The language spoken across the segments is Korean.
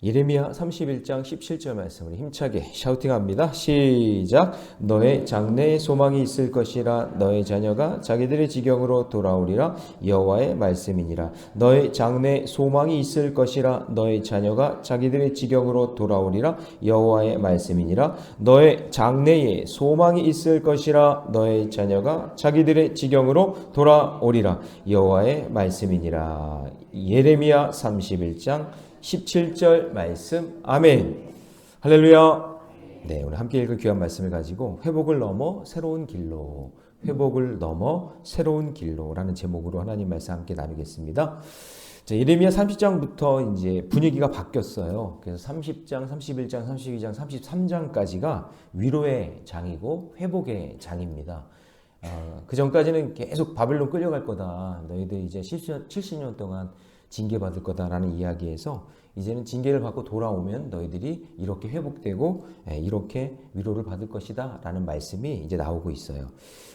예레미야 31장 17절 말씀을 힘차게 샤우팅합니다. 시작. 너의 장래에 소망이 있을 것이라. 너의 자녀가 자기들의 지경으로 돌아오리라. 여호와의 말씀이니라. 너의 장래에 소망이 있을 것이라. 너의 자녀가 자기들의 지경으로 돌아오리라. 여호와의 말씀이니라. 너의 장래에 소망이 있을 것이라. 너의 자녀가 자기들의 지경으로 돌아오리라. 여호와의 말씀이니라. 예레미야 31장 17절 말씀. 아멘. 할렐루야. 네, 오늘 함께 읽을 귀한 말씀을 가지고 회복을 넘어 새로운 길로, 회복을 넘어 새로운 길로라는 제목으로 하나님 말씀 함께 나누겠습니다. 자, 예레미야 30장부터 이제 분위기가 바뀌었어요. 그래서 30장, 31장, 32장, 33장까지가 위로의 장이고 회복의 장입니다. 그 전까지는 계속 바벨론 끌려갈 거다. 너희들 이제 70년 동안 징계받을 거다라는 이야기에서 이제는 징계를 받고 돌아오면 너희들이 이렇게 회복되고 이렇게 위로를 받을 것이다 라는 말씀이 이제 나오고 있어요.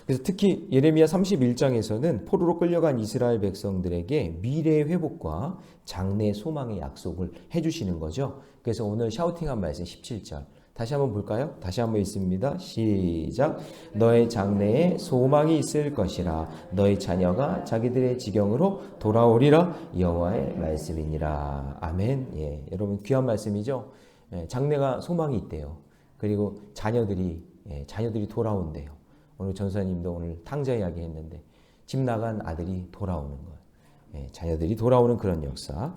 그래서 특히 예레미야 31장에서는 포로로 끌려간 이스라엘 백성들에게 미래의 회복과 장래의 소망의 약속을 해주시는 거죠. 그래서 오늘 샤우팅한 말씀 17절 다시 한번 볼까요? 다시 한번 읽습니다. 시작. 너의 장래에 소망이 있을 것이라. 너의 자녀가 자기들의 지경으로 돌아오리라. 여호와의 말씀이니라. 아멘. 예, 여러분 귀한 말씀이죠. 예, 장래가 소망이 있대요. 그리고 자녀들이 돌아온대요. 오늘 전사님도 오늘 탕자 이야기 했는데 집 나간 아들이 돌아오는 거예요. 예, 자녀들이 돌아오는 그런 역사.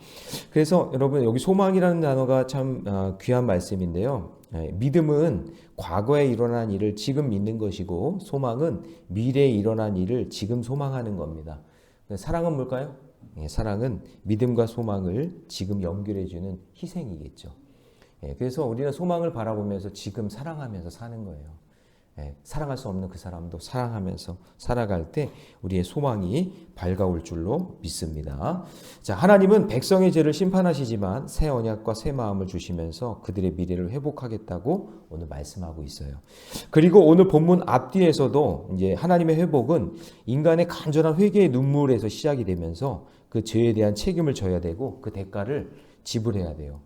그래서 여러분 여기 소망이라는 단어가 참 귀한 말씀인데요. 믿음은 과거에 일어난 일을 지금 믿는 것이고 소망은 미래에 일어난 일을 지금 소망하는 겁니다. 사랑은 뭘까요? 사랑은 믿음과 소망을 지금 연결해주는 희생이겠죠. 그래서 우리는 소망을 바라보면서 지금 사랑하면서 사는 거예요. 사랑할 수 없는 그 사람도 사랑하면서 살아갈 때 우리의 소망이 밝아올 줄로 믿습니다. 자, 하나님은 백성의 죄를 심판하시지만 새 언약과 새 마음을 주시면서 그들의 미래를 회복하겠다고 오늘 말씀하고 있어요. 그리고 오늘 본문 앞뒤에서도 이제 하나님의 회복은 인간의 간절한 회개의 눈물에서 시작이 되면서 그 죄에 대한 책임을 져야 되고 그 대가를 지불해야 돼요.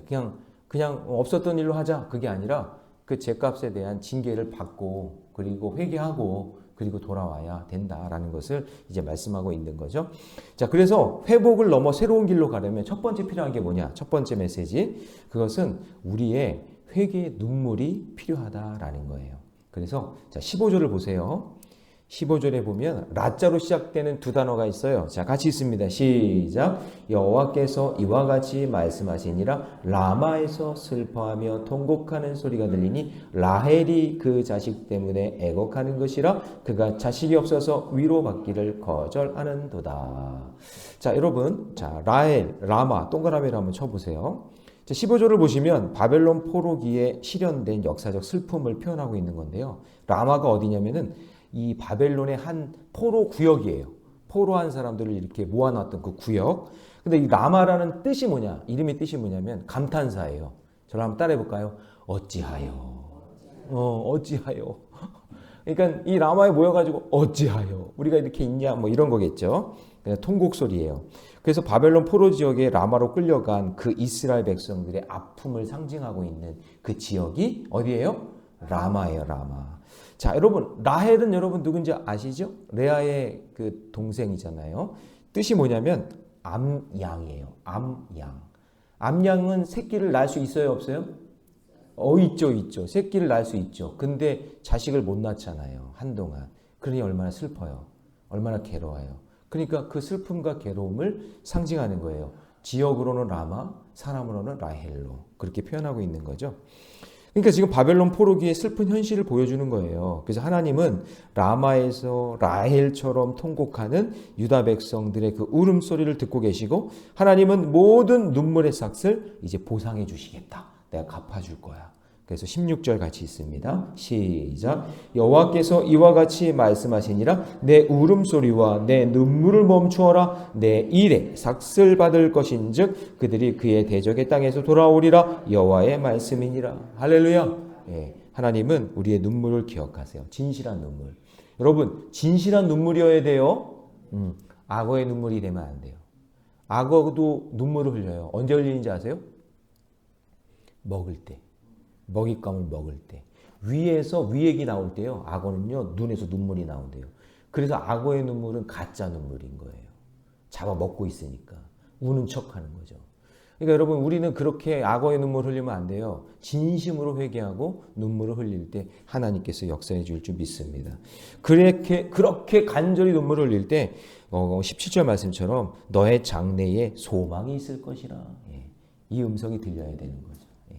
그냥 없었던 일로 하자 그게 아니라 그 죄값에 대한 징계를 받고 그리고 회개하고 그리고 돌아와야 된다라는 것을 이제 말씀하고 있는 거죠. 자, 그래서 회복을 넘어 새로운 길로 가려면 첫 번째 필요한 게 뭐냐? 첫 번째 메시지. 그것은 우리의 회개의 눈물이 필요하다라는 거예요. 그래서 자, 15절을 보세요. 15절에 보면 라자로 시작되는 두 단어가 있어요. 자, 같이 있습니다. 시작. 여호와께서 이와 같이 말씀하시니라. 라마에서 슬퍼하며 통곡하는 소리가 들리니 라헬이 그 자식 때문에 애곡하는 것이라. 그가 자식이 없어서 위로받기를 거절하는도다. 자, 여러분, 자, 라헬, 라마, 동그라미를 한번 쳐보세요. 15절을 보시면 바벨론 포로기에 실현된 역사적 슬픔을 표현하고 있는 건데요. 라마가 어디냐면은 이 바벨론의 한 포로 구역이에요. 포로한 사람들을 이렇게 모아놨던 그 구역. 근데 이 라마라는 뜻이 뭐냐? 이름의 뜻이 뭐냐면 감탄사예요. 저를 한번 따라해 볼까요? 어찌하여. 어찌하여. 그러니까 이 라마에 모여가지고 어찌하여 우리가 이렇게 있냐 뭐 이런 거겠죠. 그냥 통곡 소리예요. 그래서 바벨론 포로 지역에 라마로 끌려간 그 이스라엘 백성들의 아픔을 상징하고 있는 그 지역이 어디예요? 라마예요, 라마. 자, 여러분, 라헬은 여러분 누군지 아시죠? 레아의 그 동생이잖아요. 뜻이 뭐냐면 암양이에요. 암양. 암양은 새끼를 낳을 수 있어요, 없어요? 있죠. 새끼를 낳을 수 있죠. 근데 자식을 못 낳잖아요, 한동안. 그러니 얼마나 슬퍼요. 얼마나 괴로워요. 그러니까 그 슬픔과 괴로움을 상징하는 거예요. 지역으로는 라마, 사람으로는 라헬로 그렇게 표현하고 있는 거죠. 그러니까 지금 바벨론 포로기의 슬픈 현실을 보여주는 거예요. 그래서 하나님은 라마에서 라헬처럼 통곡하는 유다 백성들의 그 울음소리를 듣고 계시고 하나님은 모든 눈물의 삭을 이제 보상해 주시겠다. 내가 갚아줄 거야. 그래서 16절 같이 있습니다. 시작. 여호와께서 이와 같이 말씀하시니라. 내 울음소리와 내 눈물을 멈추어라. 내 일에 삭을 받을 것인즉 그들이 그의 대적의 땅에서 돌아오리라. 여호와의 말씀이니라. 할렐루야. 예, 하나님은 우리의 눈물을 기억하세요. 진실한 눈물. 여러분, 진실한 눈물이어야 돼요. 악어의 눈물이 되면 안 돼요. 악어도 눈물을 흘려요. 언제 흘리는지 아세요? 먹을 때, 먹잇감을 먹을 때, 위에서 위액이 나올 때요. 악어는요, 눈에서 눈물이 나온대요. 그래서 악어의 눈물은 가짜 눈물인 거예요. 잡아 먹고 있으니까 우는 척하는 거죠. 그러니까 여러분, 우리는 그렇게 악어의 눈물 흘리면 안 돼요. 진심으로 회개하고 눈물을 흘릴 때 하나님께서 역사해 줄 줄 믿습니다. 그렇게 간절히 눈물을 흘릴 때 17절 말씀처럼 너의 장래에 소망이 있을 것이라. 예. 이 음성이 들려야 되는 거죠. 예.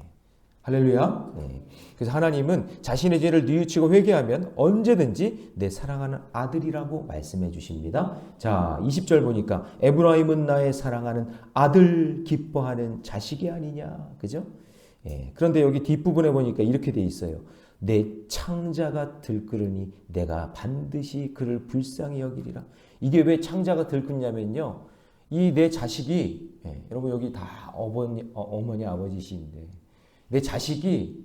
할렐루야. 예. 그래서 하나님은 자신의 죄를 뉘우치고 회개하면 언제든지 내 사랑하는 아들이라고 말씀해 주십니다. 자, 20절 보니까 에브라임은 나의 사랑하는 아들, 기뻐하는 자식이 아니냐. 그죠? 예. 그런데 여기 뒷부분에 보니까 이렇게 돼 있어요. 내 창자가 들끓으니 내가 반드시 그를 불쌍히 여기리라. 이게 왜 창자가 들끓냐면요. 이 내 자식이, 예, 여러분 여기 다 어머니 아버지신데 내 자식이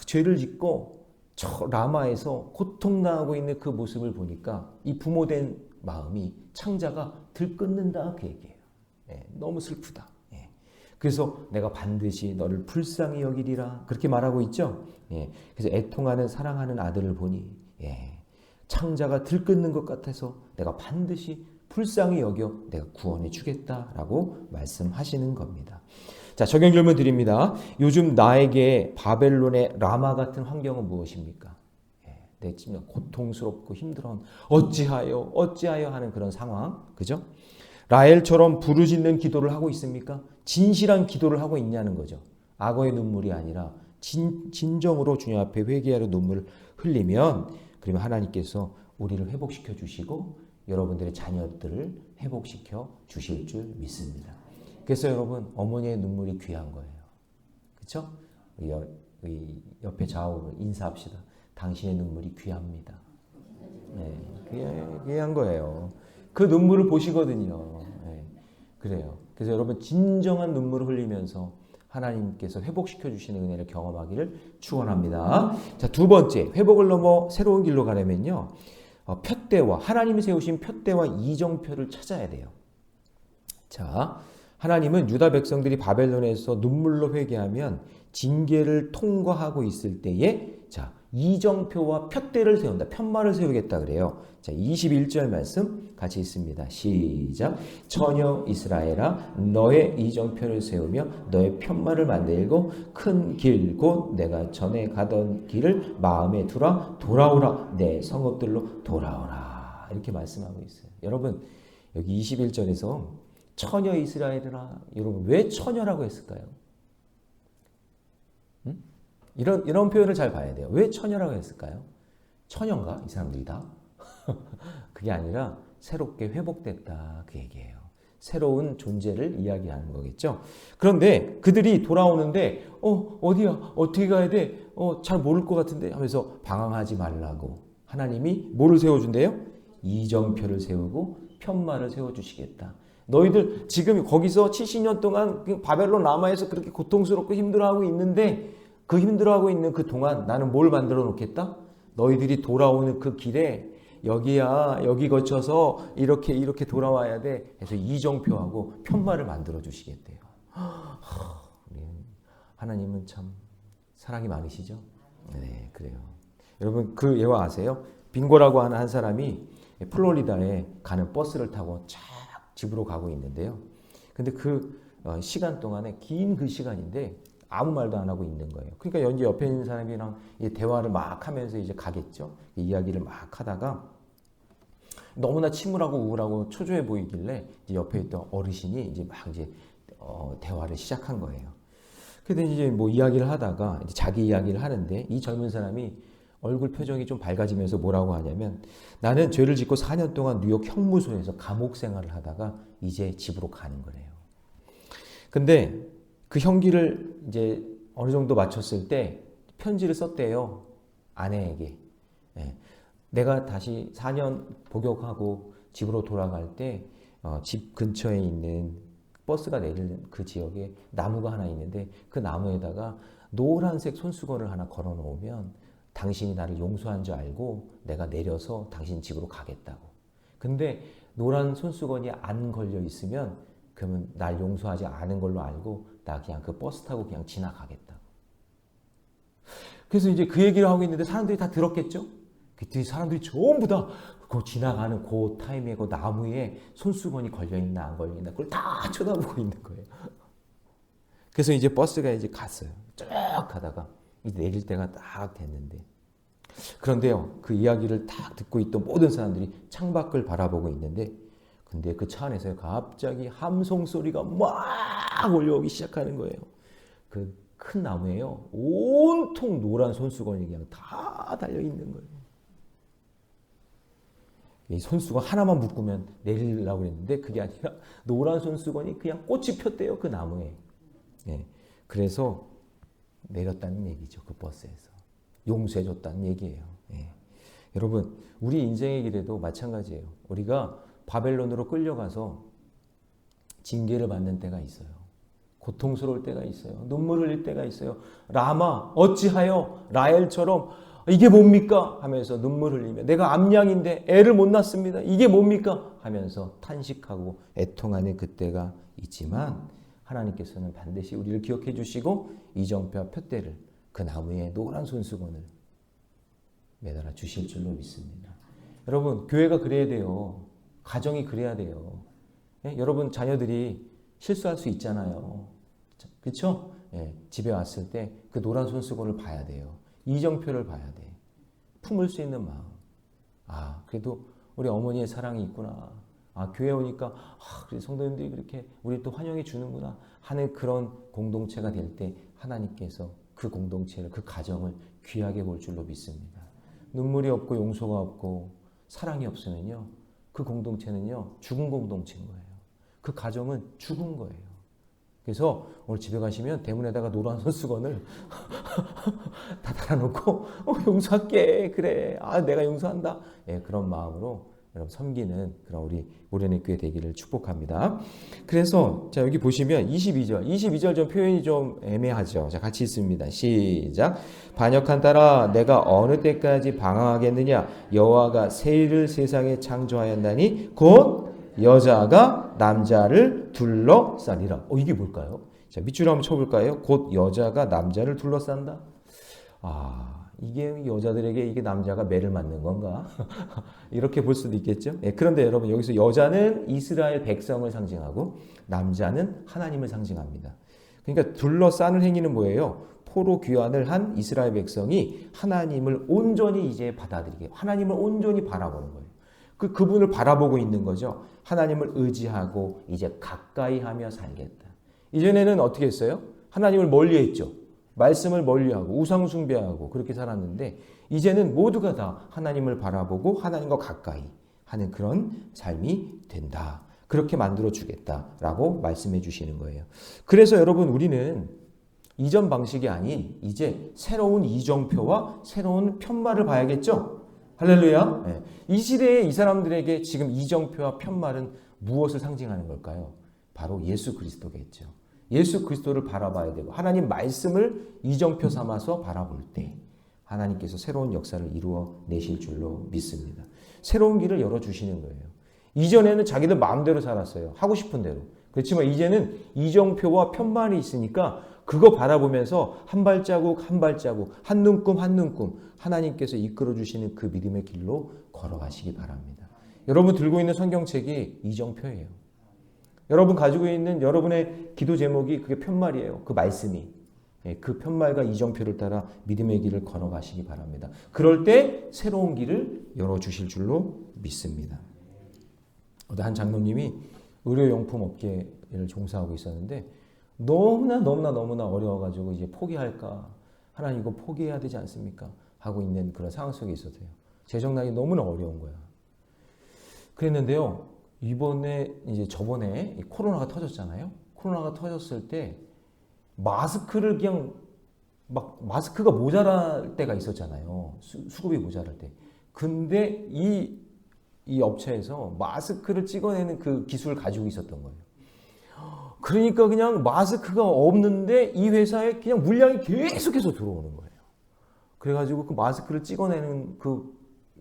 죄를 짓고 저 라마에서 고통당하고 있는 그 모습을 보니까 이 부모된 마음이 창자가 들끓는다 그 얘기예요. 예, 너무 슬프다. 예. 그래서 내가 반드시 너를 불쌍히 여기리라 그렇게 말하고 있죠. 예. 그래서 애통하는 사랑하는 아들을 보니 예. 창자가 들끓는 것 같아서 내가 반드시 불쌍히 여겨 내가 구원해 주겠다라고 말씀하시는 겁니다. 자, 적용 질문 드립니다. 요즘 나에게 바벨론의 라마 같은 환경은 무엇입니까? 예, 내 지금 고통스럽고 힘들어 어찌하여 하는 그런 상황, 그죠? 라헬처럼 부르짖는 기도를 하고 있습니까? 진실한 기도를 하고 있냐는 거죠. 악어의 눈물이 아니라 진정으로 주님 앞에 회개하려 눈물을 흘리면 그러면 하나님께서 우리를 회복시켜 주시고 여러분들의 자녀들을 회복시켜 주실 줄 믿습니다. 그래서 여러분 어머니의 눈물이 귀한 거예요. 그렇죠? 우리 옆에 좌우로 인사합시다. 당신의 눈물이 귀합니다. 네, 귀한 거예요. 그 눈물을 보시거든요. 네, 그래요. 그래서 여러분 진정한 눈물을 흘리면서 하나님께서 회복시켜 주시는 은혜를 경험하기를 축원합니다. 자, 두 번째, 회복을 넘어 새로운 길로 가려면요. 표대와 하나님이 세우신 표대와 이정표를 찾아야 돼요. 자, 하나님은 유다 백성들이 바벨론에서 눈물로 회개하면 징계를 통과하고 있을 때에 자, 이정표와 표대를 세운다. 편말을 세우겠다 그래요. 자, 21절 말씀 같이 있습니다. 시작. 처녀 이스라엘아 너의 이정표를 세우며 너의 편말을 만들고 큰 길 곧 내가 전에 가던 길을 마음에 두라. 돌아오라. 내 성읍들로 돌아오라. 이렇게 말씀하고 있어요. 여러분 여기 21절에서 처녀 이스라엘이라 여러분 왜 처녀라고 했을까요? 이런 표현을 잘 봐야 돼요. 왜 처녀라고 했을까요? 처녀인가? 이 사람들이 다? 그게 아니라 새롭게 회복됐다 그 얘기예요. 새로운 존재를 이야기하는 거겠죠. 그런데 그들이 돌아오는데 어디야? 어떻게 가야 돼? 잘 모를 것 같은데 하면서 방황하지 말라고 하나님이 뭐를 세워준대요? 이정표를 세우고 편말을 세워주시겠다. 너희들 지금 거기서 70년 동안 바벨론 라마에서 그렇게 고통스럽고 힘들어하고 있는데 그 힘들어하고 있는 그 동안 나는 뭘 만들어 놓겠다? 너희들이 돌아오는 그 길에 여기야 여기 거쳐서 이렇게 돌아와야 돼. 그래서 이정표하고 편말을 만들어 주시겠대요. 하나님은 참 사랑이 많으시죠? 네, 그래요. 여러분 그 예화 아세요? 빙고라고 하는 한 사람이 플로리다에 가는 버스를 타고 쫙 집으로 가고 있는데요. 근데 그 시간 동안에 긴 그 시간인데 아무 말도 안 하고 있는 거예요. 그러니까 연지 옆에 있는 사람이랑 대화를 막 하면서 이제 가겠죠. 이야기를 막 하다가 너무나 침울하고 우울하고 초조해 보이길래 이제 옆에 있던 어르신이 이제 막 대화를 시작한 거예요. 근데 이제 뭐 이야기를 하다가 이제 자기 이야기를 하는데 이 젊은 사람이 얼굴 표정이 좀 밝아지면서 뭐라고 하냐면 나는 죄를 짓고 4년 동안 뉴욕 형무소에서 감옥 생활을 하다가 이제 집으로 가는 거래요. 근데 그 형기를 이제 어느 정도 마쳤을 때 편지를 썼대요. 아내에게. 예. 내가 다시 4년 복역하고 집으로 돌아갈 때 집 근처에 있는 버스가 내리는 그 지역에 나무가 하나 있는데 그 나무에다가 노란색 손수건을 하나 걸어 놓으면 당신이 나를 용서한 줄 알고 내가 내려서 당신 집으로 가겠다고. 근데 노란 손수건이 안 걸려 있으면 그러면 날 용서하지 않은 걸로 알고 나 그냥 그 버스 타고 그냥 지나가겠다고. 그래서 이제 그 얘기를 하고 있는데 사람들이 다 들었겠죠? 그때 사람들이 전부 다 그 지나가는 그 타임에 그 나무에 손수건이 걸려있나 안 걸려있나 그걸 다 쳐다보고 있는 거예요. 그래서 이제 버스가 이제 갔어요. 쭉 가다가 이제 내릴 때가 딱 됐는데 그런데요, 그 이야기를 딱 듣고 있던 모든 사람들이 창밖을 바라보고 있는데 근데 그 차 안에서 갑자기 함성 소리가 막 올려오기 시작하는 거예요. 그 큰 나무에요. 온통 노란 손수건이 그냥 다 달려 있는 거예요. 이 손수건 하나만 묶으면 내리려고 했는데 그게 아니라 노란 손수건이 그냥 꽃이 폈대요. 그 나무에. 예. 그래서 내렸다는 얘기죠. 그 버스에서. 용서해줬다는 얘기예요. 예. 여러분, 우리 인생의 길에도 마찬가지예요. 우리가 바벨론으로 끌려가서 징계를 받는 때가 있어요. 고통스러울 때가 있어요. 눈물 흘릴 때가 있어요. 라마 어찌하여 라헬처럼 이게 뭡니까? 하면서 눈물 흘리며 내가 암양인데 애를 못 낳습니다. 이게 뭡니까? 하면서 탄식하고 애통하는 그때가 있지만 하나님께서는 반드시 우리를 기억해 주시고 이정표와 표대를 그 나무에 노란 손수건을 매달아 주실 줄로 믿습니다. 여러분, 교회가 그래야 돼요. 가정이 그래야 돼요. 예? 여러분 자녀들이 실수할 수 있잖아요. 그렇죠? 예, 집에 왔을 때 그 노란 손수건을 봐야 돼요. 이정표를 봐야 돼. 품을 수 있는 마음. 아, 그래도 우리 어머니의 사랑이 있구나. 아, 교회 오니까 그래 성도님들이 그렇게 우리 또 환영해 주는구나 하는 그런 공동체가 될 때 하나님께서 그 공동체를 그 가정을 귀하게 볼 줄로 믿습니다. 눈물이 없고 용서가 없고 사랑이 없으면요. 그 공동체는요. 죽은 공동체인 거예요. 그 가정은 죽은 거예요. 그래서 오늘 집에 가시면 대문에다가 노란 손수건을 다 달아놓고 용서할게. 그래. 아, 내가 용서한다. 예, 그런 마음으로 여러분 섬기는 그런 우리 모래내 교회 되기를 축복합니다. 그래서 자 여기 보시면 22절 좀 표현이 좀 애매하죠. 자 같이 읽습니다. 시작. 반역한 따라 내가 어느 때까지 방황하겠느냐. 여호와가 새를 세상에 창조하였나니 곧 여자가 남자를 둘러싸리라. 이게 뭘까요? 자 밑줄 한번 쳐볼까요? 곧 여자가 남자를 둘러싼다. 이게 여자들에게 이게 남자가 매를 맞는 건가? 이렇게 볼 수도 있겠죠. 예, 그런데 여러분 여기서 여자는 이스라엘 백성을 상징하고 남자는 하나님을 상징합니다. 그러니까 둘러싸는 행위는 뭐예요? 포로 귀환을 한 이스라엘 백성이 하나님을 온전히 이제 받아들이게, 하나님을 온전히 바라보는 거예요. 그분을 바라보고 있는 거죠. 하나님을 의지하고 이제 가까이 하며 살겠다. 이전에는 어떻게 했어요? 하나님을 멀리 했죠. 말씀을 멀리하고 우상 숭배하고 그렇게 살았는데 이제는 모두가 다 하나님을 바라보고 하나님과 가까이 하는 그런 삶이 된다. 그렇게 만들어 주겠다라고 말씀해 주시는 거예요. 그래서 여러분 우리는 이전 방식이 아닌 이제 새로운 이정표와 새로운 편말을 봐야겠죠? 할렐루야. 네. 이 시대에 이 사람들에게 지금 이정표와 편말은 무엇을 상징하는 걸까요? 바로 예수 그리스도겠죠. 예수 그리스도를 바라봐야 되고 하나님 말씀을 이정표 삼아서 바라볼 때 하나님께서 새로운 역사를 이루어 내실 줄로 믿습니다. 새로운 길을 열어주시는 거예요. 이전에는 자기들 마음대로 살았어요. 하고 싶은 대로. 그렇지만 이제는 이정표와 편말이 있으니까 그거 바라보면서 한 발자국 한 발자국 한 눈금 한 눈금 하나님께서 이끌어 주시는 그 믿음의 길로 걸어가시기 바랍니다. 여러분 들고 있는 성경책이 이정표예요. 여러분 가지고 있는 여러분의 기도 제목이 그게 편말이에요. 그 말씀이. 그 편말과 이정표를 따라 믿음의 길을 걸어가시기 바랍니다. 그럴 때 새로운 길을 열어주실 줄로 믿습니다. 한 장로님이 의료용품 업계를 종사하고 있었는데 너무나 어려워가지고 이제 포기할까? 하나님 이거 포기해야 되지 않습니까? 하고 있는 그런 상황 속에 있었대요. 재정난이 너무나 어려운 거야. 그랬는데요. 저번에 코로나가 터졌잖아요. 코로나가 터졌을 때 마스크를 그냥 마스크가 모자랄 때가 있었잖아요. 수급이 모자랄 때. 근데 이 업체에서 마스크를 찍어내는 그 기술을 가지고 있었던 거예요. 그러니까 그냥 마스크가 없는데 이 회사에 그냥 물량이 계속해서 들어오는 거예요. 그래가지고 그 마스크를 찍어내는 그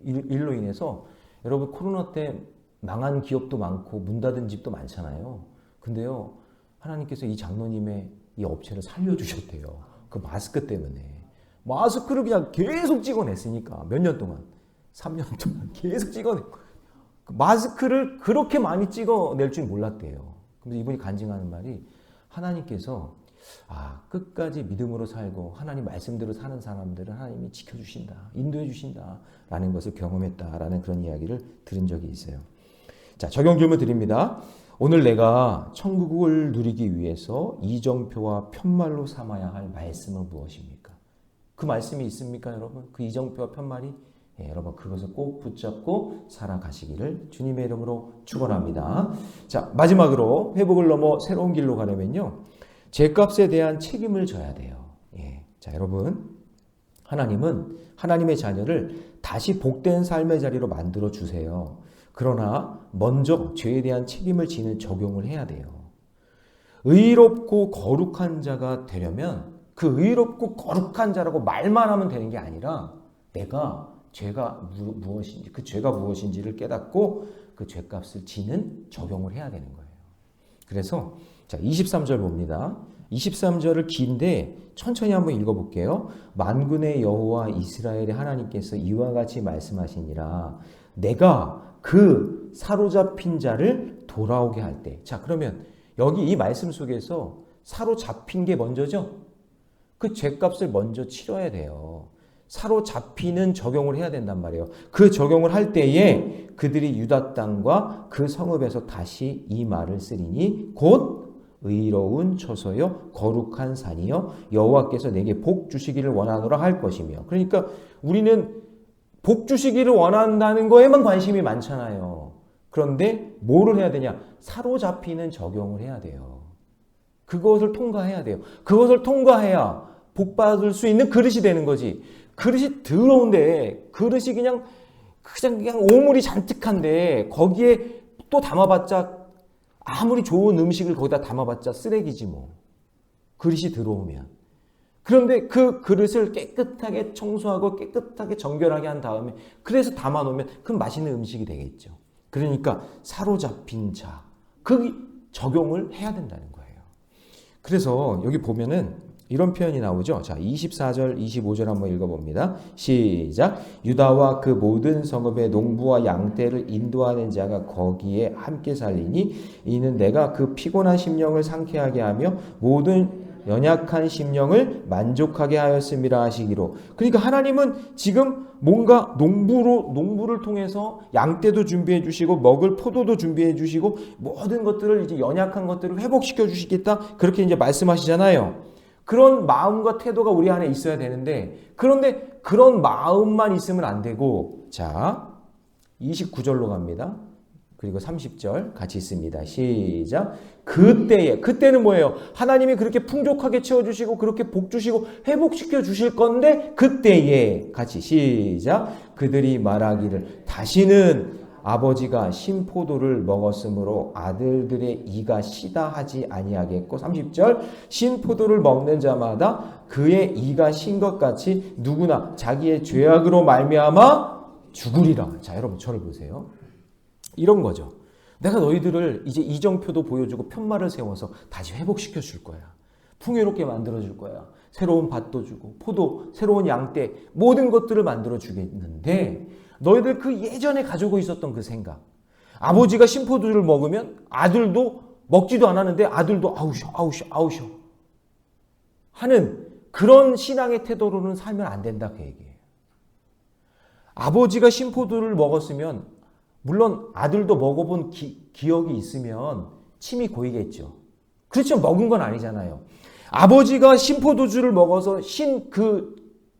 일로 인해서 여러분 코로나 때 망한 기업도 많고 문 닫은 집도 많잖아요. 근데요, 하나님께서 이 장로님의 이 업체를 살려주셨대요. 그 마스크 때문에. 마스크를 그냥 계속 찍어냈으니까 몇 년 동안, 3년 동안 계속 찍어냈고, 마스크를 그렇게 많이 찍어낼 줄 몰랐대요. 그래서 이분이 간증하는 말이, 하나님께서 끝까지 믿음으로 살고 하나님 말씀대로 사는 사람들을 하나님이 지켜주신다, 인도해 주신다 라는 것을 경험했다라는 그런 이야기를 들은 적이 있어요. 자, 적용 질문 드립니다. 오늘 내가 천국을 누리기 위해서 이정표와 편말로 삼아야 할 말씀은 무엇입니까? 그 말씀이 있습니까, 여러분? 그 이정표와 편말이? 여러분, 그것을 꼭 붙잡고 살아가시기를 주님의 이름으로 축원합니다. 자, 마지막으로 회복을 넘어 새로운 길로 가려면요, 죄값에 대한 책임을 져야 돼요. 자, 여러분, 하나님은 하나님의 자녀를 다시 복된 삶의 자리로 만들어 주세요. 그러나 먼저 죄에 대한 책임을 지는 적용을 해야 돼요. 의롭고 거룩한 자가 되려면 그 의롭고 거룩한 자라고 말만 하면 되는 게 아니라 내가 죄가 무엇인지, 그 죄가 무엇인지를 깨닫고 그 죄값을 지는 적용을 해야 되는 거예요. 그래서 자, 23절 봅니다. 23절을 긴데 천천히 한번 읽어볼게요. 만군의 여호와 이스라엘의 하나님께서 이와 같이 말씀하시니라. 내가 그 사로잡힌 자를 돌아오게 할 때. 자, 그러면 여기 이 말씀 속에서 사로잡힌 게 먼저죠? 그 죄값을 먼저 치러야 돼요. 사로잡히는 적용을 해야 된단 말이에요. 그 적용을 할 때에 그들이 유다 땅과 그 성읍에서 다시 이 말을 쓰리니 곧 의로운 처소요 거룩한 산이요 여호와께서 내게 복 주시기를 원하노라 할 것이며. 그러니까 우리는 복 주시기를 원한다는 거에만 관심이 많잖아요. 그런데 뭐를 해야 되냐? 사로잡히는 적용을 해야 돼요. 그것을 통과해야 돼요. 그것을 통과해야 복 받을 수 있는 그릇이 되는 거지. 그릇이 더러운데, 그릇이 그냥 오물이 잔뜩한데 거기에 또 담아봤자, 아무리 좋은 음식을 거기다 담아봤자 쓰레기지 뭐. 그릇이 더러우면. 그런데 그 그릇을 깨끗하게 청소하고 깨끗하게 정결하게 한 다음에 그래서 담아놓으면 그럼 맛있는 음식이 되겠죠. 그러니까 사로잡힌 자, 그 적용을 해야 된다는 거예요. 그래서 여기 보면은 이런 표현이 나오죠. 자, 24절, 25절 한번 읽어봅니다. 시작. 유다와 그 모든 성읍의 농부와 양떼를 인도하는 자가 거기에 함께 살리니 이는 내가 그 피곤한 심령을 상쾌하게 하며 모든 연약한 심령을 만족하게 하였음이라 하시기로. 그러니까 하나님은 지금 뭔가 농부를 통해서 양떼도 준비해 주시고 먹을 포도도 준비해 주시고 모든 것들을 이제 연약한 것들을 회복시켜 주시겠다. 그렇게 이제 말씀하시잖아요. 그런 마음과 태도가 우리 안에 있어야 되는데, 그런데 그런 마음만 있으면 안 되고, 자, 29절로 갑니다. 그리고 30절 같이 있습니다. 시작. 그때는 뭐예요? 하나님이 그렇게 풍족하게 채워주시고 그렇게 복 주시고 회복시켜 주실 건데, 그때에 같이 시작. 그들이 말하기를 다시는 아버지가 신포도를 먹었으므로 아들들의 이가 시다 하지 아니하겠고. 30절. 신포도를 먹는 자마다 그의 이가 신 것 같이 누구나 자기의 죄악으로 말미암아 죽으리라. 자, 여러분 저를 보세요. 이런 거죠. 내가 너희들을 이제 이정표도 보여주고 편말을 세워서 다시 회복시켜 줄 거야. 풍요롭게 만들어 줄 거야. 새로운 밭도 주고 포도, 새로운 양떼, 모든 것들을 만들어 주겠는데 너희들 그 예전에 가지고 있었던 그 생각, 아버지가 신포도를 먹으면 아들도 먹지도 않았는데 아들도 아우셔 하는 그런 신앙의 태도로는 살면 안 된다, 그 얘기예요. 아버지가 신포도를 먹었으면 물론 아들도 먹어본 기억이 있으면 침이 고이겠죠. 그렇지만 먹은 건 아니잖아요. 아버지가 신포도주를 먹어서 그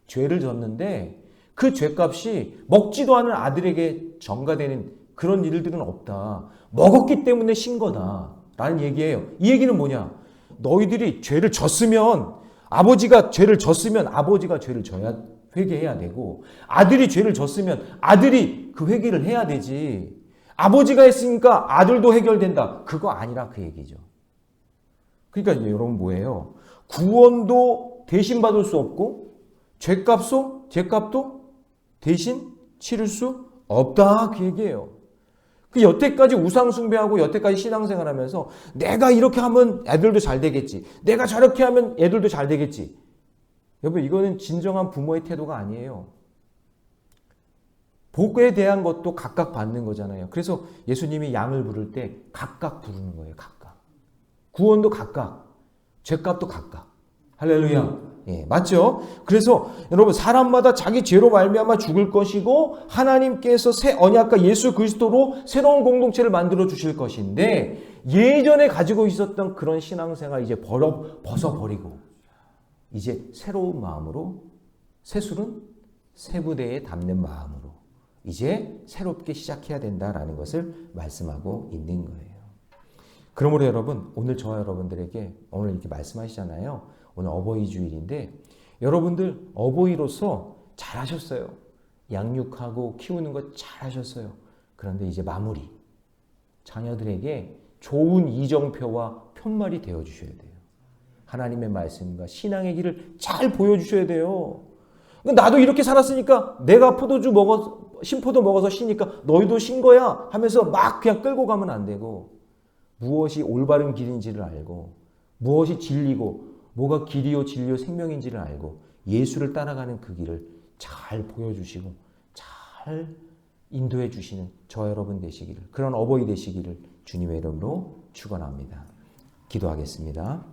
죄를 졌는데 그 죄값이 먹지도 않은 아들에게 전가되는 그런 일들은 없다. 먹었기 때문에 신 거다 라는 얘기예요. 이 얘기는 뭐냐? 너희들이 죄를 졌으면 아버지가 죄를 져야 회개해야 되고, 아들이 죄를 졌으면 아들이 그 회개를 해야 되지. 아버지가 했으니까 아들도 해결된다. 그거 아니라 그 얘기죠. 그러니까 여러분 뭐예요? 구원도 대신 받을 수 없고 죄값도 대신 치를 수 없다, 그 얘기예요. 그 여태까지 우상 숭배하고 여태까지 신앙생활하면서 내가 이렇게 하면 애들도 잘 되겠지. 내가 저렇게 하면 애들도 잘 되겠지. 여러분 이거는 진정한 부모의 태도가 아니에요. 복에 대한 것도 각각 받는 거잖아요. 그래서 예수님이 양을 부를 때 각각 부르는 거예요. 각각. 구원도 각각. 죄값도 각각. 할렐루야. 예, 맞죠? 그래서 여러분 사람마다 자기 죄로 말미암아 죽을 것이고 하나님께서 새 언약과 예수 그리스도로 새로운 공동체를 만들어 주실 것인데 예전에 가지고 있었던 그런 신앙생활 이제 벗어버리고 이제 새로운 마음으로 새술은 새 부대에 담는 마음으로 이제 새롭게 시작해야 된다라는 것을 말씀하고 있는 거예요. 그러므로 여러분 오늘 저와 여러분들에게 오늘 이렇게 말씀하시잖아요. 오늘 어버이 주일인데 여러분들 어버이로서 잘하셨어요. 양육하고 키우는 거 잘하셨어요. 그런데 이제 마무리. 자녀들에게 좋은 이정표와 편말이 되어주셔야 돼요. 하나님의 말씀과 신앙의 길을 잘 보여주셔야 돼요. 나도 이렇게 살았으니까 내가 신포도 먹어서 쉬니까 너희도 쉰 거야 하면서 막 그냥 끌고 가면 안 되고 무엇이 올바른 길인지를 알고 무엇이 진리고 뭐가 길이요 진리요 생명인지를 알고 예수를 따라가는 그 길을 잘 보여주시고 잘 인도해 주시는 저 여러분 되시기를 그런 어버이 되시기를 주님의 이름으로 축원합니다. 기도하겠습니다.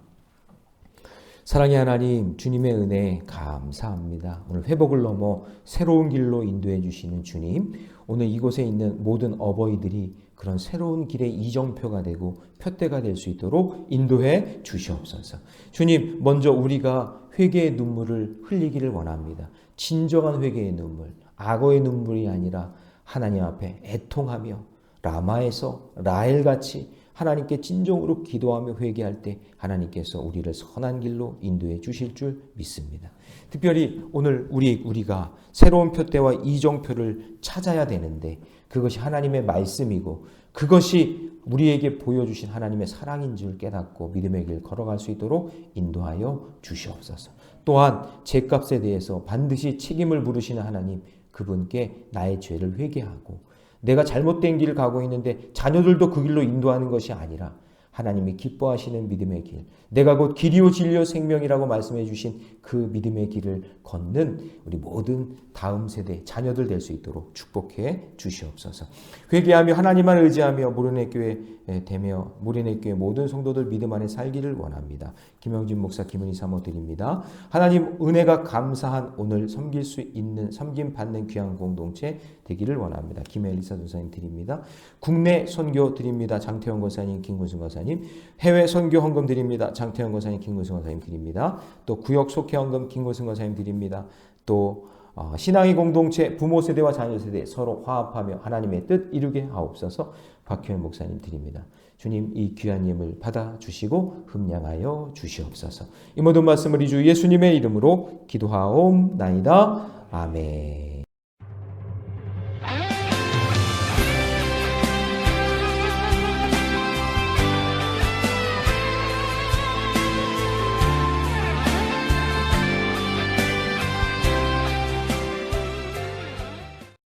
사랑의 하나님 주님의 은혜 감사합니다. 오늘 회복을 넘어 새로운 길로 인도해 주시는 주님 오늘 이곳에 있는 모든 어버이들이 그런 새로운 길의 이정표가 되고 표대가 될 수 있도록 인도해 주시옵소서. 주님 먼저 우리가 회개의 눈물을 흘리기를 원합니다. 진정한 회개의 눈물 악어의 눈물이 아니라 하나님 앞에 애통하며 라마에서 라헬같이 하나님께 진정으로 기도하며 회개할 때 하나님께서 우리를 선한 길로 인도해 주실 줄 믿습니다. 특별히 오늘 우리가 새로운 표대와 이정표를 찾아야 되는데 그것이 하나님의 말씀이고 그것이 우리에게 보여주신 하나님의 사랑인 줄 깨닫고 믿음의 길 걸어갈 수 있도록 인도하여 주시옵소서. 또한 죄값에 대해서 반드시 책임을 물으시는 하나님 그분께 나의 죄를 회개하고 내가 잘못된 길을 가고 있는데 자녀들도 그 길로 인도하는 것이 아니라 하나님이 기뻐하시는 믿음의 길 내가 곧 길이요 진리요 생명이라고 말씀해 주신 그 믿음의 길을 걷는 우리 모든 다음 세대 자녀들 될 수 있도록 축복해 주시옵소서. 회개하며 하나님만 의지하며 모래내 교회 되며 모래내 교회 모든 성도들 믿음 안에 살기를 원합니다. 김영진 목사 김은희 사모 드립니다. 하나님 은혜가 감사한 오늘 섬길 수 있는 섬김 받는 귀한 공동체 되기를 원합니다. 김엘리사 전사님 드립니다. 국내 선교 드립니다. 장태원 권사님 김군승 권사님 해외 선교 헌금 드립니다. 장태원 권사님 김군승 권사님 드립니다. 또 구역 속회 헌금 김군승 권사님 드립니다. 또 신앙의 공동체 부모 세대와 자녀 세대 서로 화합하며 하나님의 뜻 이루게 하옵소서. 박효연 목사님 드립니다. 주님 이 귀한 예물 받아주시고 흠량하여 주시옵소서. 이 모든 말씀을 주 예수님의 이름으로 기도하옵나이다. 아멘.